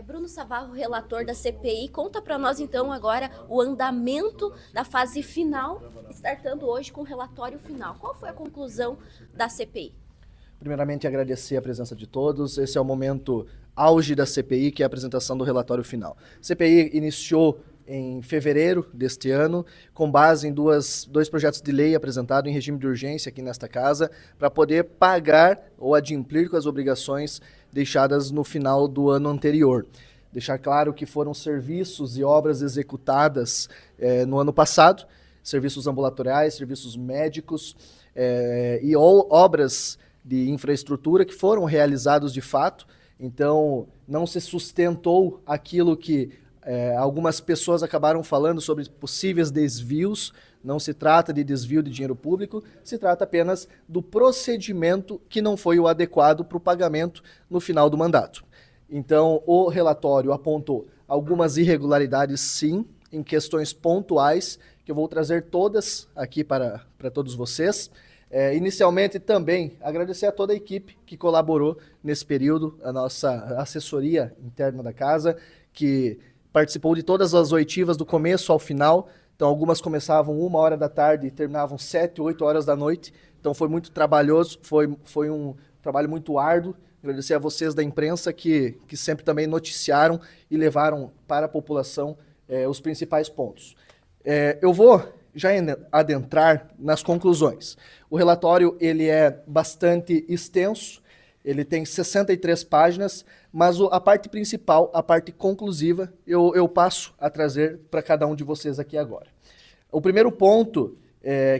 Bruno Savarro, relator da CPI, conta para nós então agora o andamento da fase final, startando hoje com o relatório final. Qual foi a conclusão da CPI? Primeiramente, agradecer a presença de todos. Esse é o momento auge da CPI, que é a apresentação do relatório final. A CPI iniciou em fevereiro deste ano, com base em dois projetos de lei apresentados em regime de urgência aqui nesta casa, para poder pagar ou adimplir com as obrigações deixadas no final do ano anterior. Deixar claro que foram serviços e obras executadas no ano passado, serviços ambulatoriais, serviços médicos e obras de infraestrutura que foram realizados de fato. Então, não se sustentou aquilo que algumas pessoas acabaram falando sobre possíveis desvios. Não se trata de desvio de dinheiro público, se trata apenas do procedimento que não foi o adequado para o pagamento no final do mandato. Então, o relatório apontou algumas irregularidades, sim, em questões pontuais, que eu vou trazer todas aqui para todos vocês. Inicialmente, também, agradecer a toda a equipe que colaborou nesse período, a nossa assessoria interna da casa, que participou de todas as oitivas do começo ao final. Então, algumas começavam 1h da tarde e terminavam 7, 8 horas da noite. Então, foi muito trabalhoso, foi um trabalho muito árduo. Agradecer a vocês da imprensa que sempre também noticiaram e levaram para a população os principais pontos. Eu vou já adentrar nas conclusões. O relatório ele é bastante extenso, ele tem 63 páginas, mas a parte principal, a parte conclusiva, eu passo a trazer para cada um de vocês aqui agora. O primeiro ponto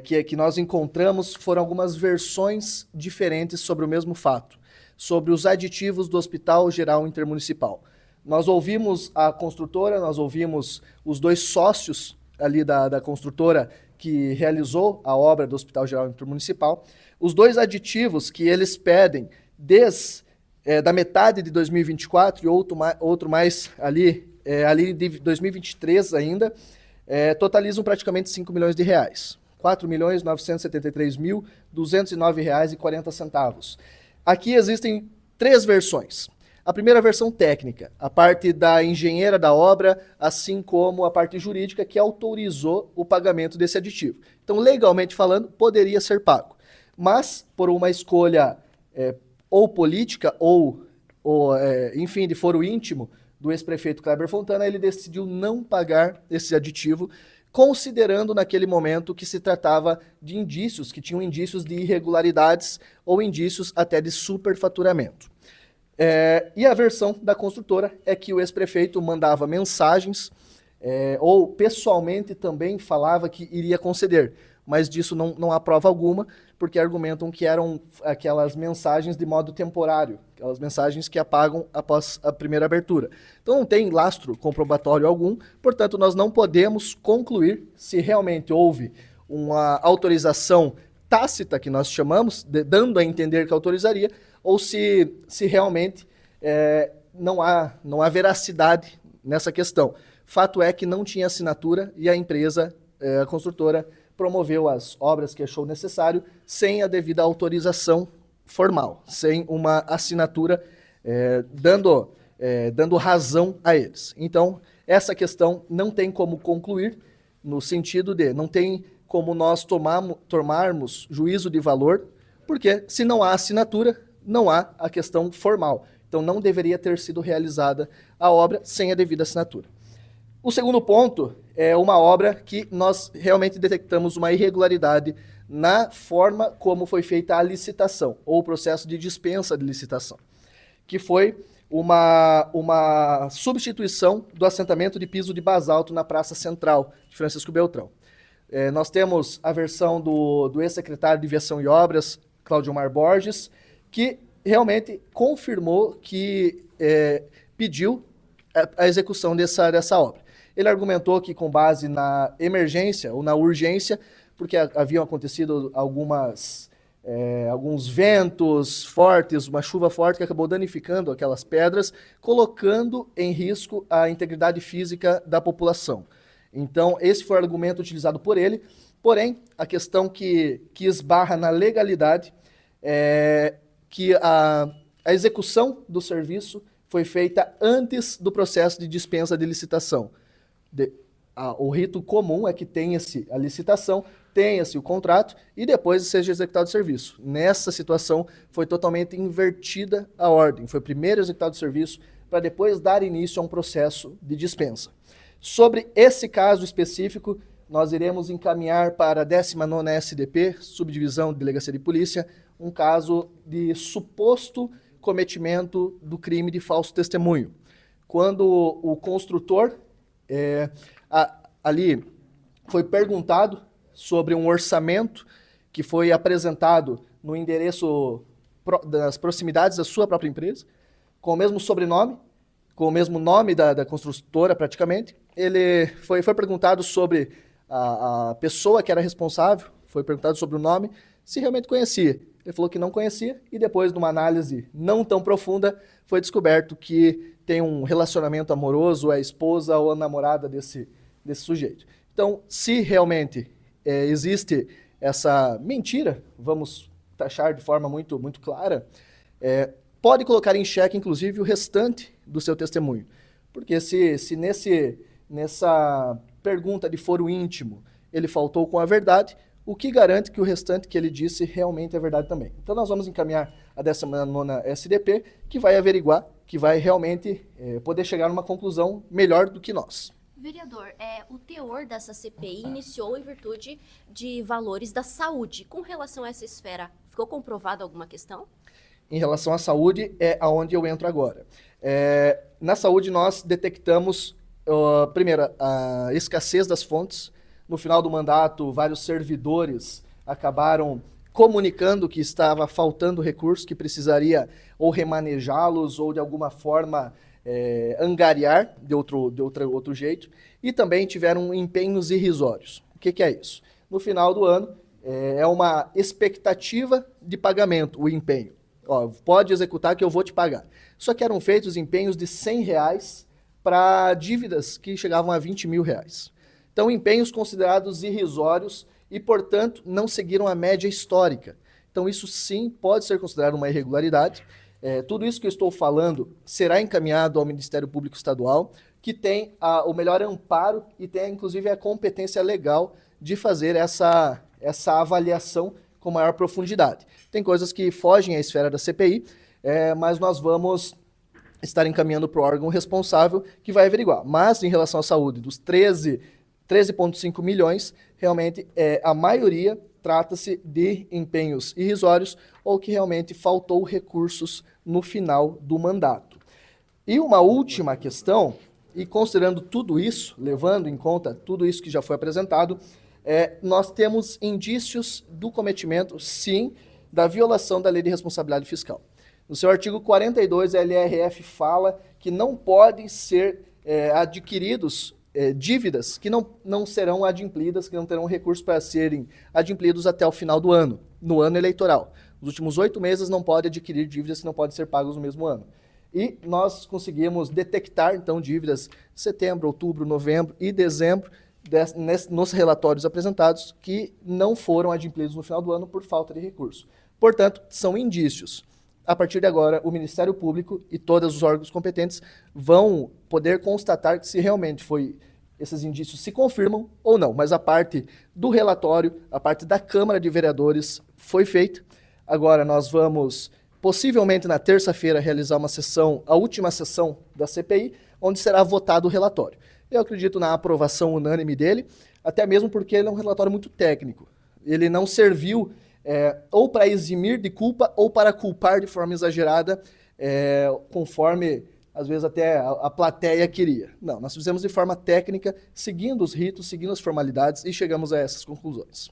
que nós encontramos foram algumas versões diferentes sobre o mesmo fato, sobre os aditivos do Hospital Geral Intermunicipal. Nós ouvimos a construtora, nós ouvimos os dois sócios ali da construtora que realizou a obra do Hospital Geral Intermunicipal, os dois aditivos que eles pedem desde da metade de 2024 e outro mais ali de 2023 ainda, totalizam praticamente 5 milhões de reais. R$ 4.973.209,40. Aqui existem três versões. A primeira versão técnica, a parte da engenheira da obra, assim como a parte jurídica que autorizou o pagamento desse aditivo. Então, legalmente falando, poderia ser pago. Mas, por uma escolha ou política ou enfim, de foro íntimo do ex-prefeito Kleber Fontana, ele decidiu não pagar esse aditivo, considerando naquele momento que se tratava de indícios, que tinham indícios de irregularidades ou indícios até de superfaturamento. E a versão da construtora é que o ex-prefeito mandava mensagens ou pessoalmente também falava que iria conceder, mas disso não há prova alguma, porque argumentam que eram aquelas mensagens de modo temporário, aquelas mensagens que apagam após a primeira abertura. Então não tem lastro comprobatório algum, portanto nós não podemos concluir se realmente houve uma autorização tácita, que nós chamamos, dando a entender que autorizaria, ou se realmente não há veracidade nessa questão. Fato é que não tinha assinatura e a empresa, a construtora, promoveu as obras que achou necessário sem a devida autorização formal, sem uma assinatura dando razão a eles. Então, essa questão não tem como concluir, no sentido de não tem como nós tomarmos juízo de valor, porque se não há assinatura, não há a questão formal. Então, não deveria ter sido realizada a obra sem a devida assinatura. O segundo ponto é uma obra que nós realmente detectamos uma irregularidade na forma como foi feita a licitação, ou o processo de dispensa de licitação, que foi uma substituição do assentamento de piso de basalto na Praça Central de Francisco Beltrão. Nós temos a versão do ex-secretário de Viação e Obras, Cláudio Mar Borges, que realmente confirmou que pediu a execução dessa obra. Ele argumentou que com base na emergência ou na urgência, porque haviam acontecido alguns ventos fortes, uma chuva forte que acabou danificando aquelas pedras, colocando em risco a integridade física da população. Então, esse foi o argumento utilizado por ele, porém, a questão que esbarra na legalidade é que a execução do serviço foi feita antes do processo de dispensa de licitação. O rito comum é que tenha-se a licitação, tenha-se o contrato e depois seja executado o serviço. Nessa situação, foi totalmente invertida a ordem. Foi primeiro executado o serviço para depois dar início a um processo de dispensa. Sobre esse caso específico, nós iremos encaminhar para a 19ª SDP, Subdivisão de Delegacia de Polícia, um caso de suposto cometimento do crime de falso testemunho. Quando o construtor ali foi perguntado sobre um orçamento que foi apresentado no endereço das proximidades da sua própria empresa, com o mesmo sobrenome, com o mesmo nome da construtora praticamente, ele foi perguntado sobre a pessoa que era responsável, foi perguntado sobre o nome, se realmente conhecia. Ele falou que não conhecia e depois de uma análise não tão profunda, foi descoberto que tem um relacionamento amoroso, é a esposa ou a namorada desse sujeito. Então, se realmente existe essa mentira, vamos taxar de forma muito, muito clara, pode colocar em xeque, inclusive, o restante do seu testemunho. Porque se nessa pergunta de foro íntimo ele faltou com a verdade, o que garante que o restante que ele disse realmente é verdade também. Então nós vamos encaminhar a 19ª SDP, que vai averiguar, que vai realmente poder chegar a uma conclusão melhor do que nós. Vereador, o teor dessa CPI iniciou em virtude de valores da saúde. Com relação a essa esfera, ficou comprovada alguma questão? Em relação à saúde, é aonde eu entro agora. Na saúde, nós detectamos, primeiro, a escassez das fontes. No final do mandato, vários servidores acabaram comunicando que estava faltando recursos, que precisaria ou remanejá-los ou, de alguma forma, angariar de outro jeito. E também tiveram empenhos irrisórios. O que é isso? No final do ano, é uma expectativa de pagamento, o empenho. Pode executar que eu vou te pagar. Só que eram feitos empenhos de R$100 para dívidas que chegavam a R$20.000. Então, empenhos considerados irrisórios e, portanto, não seguiram a média histórica. Então, isso sim pode ser considerado uma irregularidade. Tudo isso que eu estou falando será encaminhado ao Ministério Público Estadual, que tem o melhor amparo e tem, inclusive, a competência legal de fazer essa avaliação com maior profundidade. Tem coisas que fogem à esfera da CPI, mas nós vamos estar encaminhando para o órgão responsável que vai averiguar. Mas, em relação à saúde, dos 13,5 milhões, realmente a maioria trata-se de empenhos irrisórios ou que realmente faltou recursos no final do mandato. E uma última questão, e considerando tudo isso, levando em conta tudo isso que já foi apresentado, nós temos indícios do cometimento, sim, da violação da Lei de Responsabilidade Fiscal. No seu artigo 42, a LRF fala que não podem ser adquiridos dívidas que não serão adimplidas, que não terão recursos para serem adimplidos até o final do ano, no ano eleitoral. Nos últimos 8 meses não pode adquirir dívidas que não podem ser pagas no mesmo ano. E nós conseguimos detectar, então, dívidas de setembro, outubro, novembro e dezembro, nos relatórios apresentados, que não foram adimplidos no final do ano por falta de recurso. Portanto, são indícios. A partir de agora, o Ministério Público e todos os órgãos competentes vão poder constatar que se realmente esses indícios se confirmam ou não. Mas a parte do relatório, a parte da Câmara de Vereadores foi feita. Agora nós vamos, possivelmente na terça-feira, realizar uma sessão, a última sessão da CPI, onde será votado o relatório. Eu acredito na aprovação unânime dele, até mesmo porque ele é um relatório muito técnico. Ele não serviu ou para eximir de culpa ou para culpar de forma exagerada, conforme, às vezes, até a plateia queria. Não, nós fizemos de forma técnica, seguindo os ritos, seguindo as formalidades e chegamos a essas conclusões.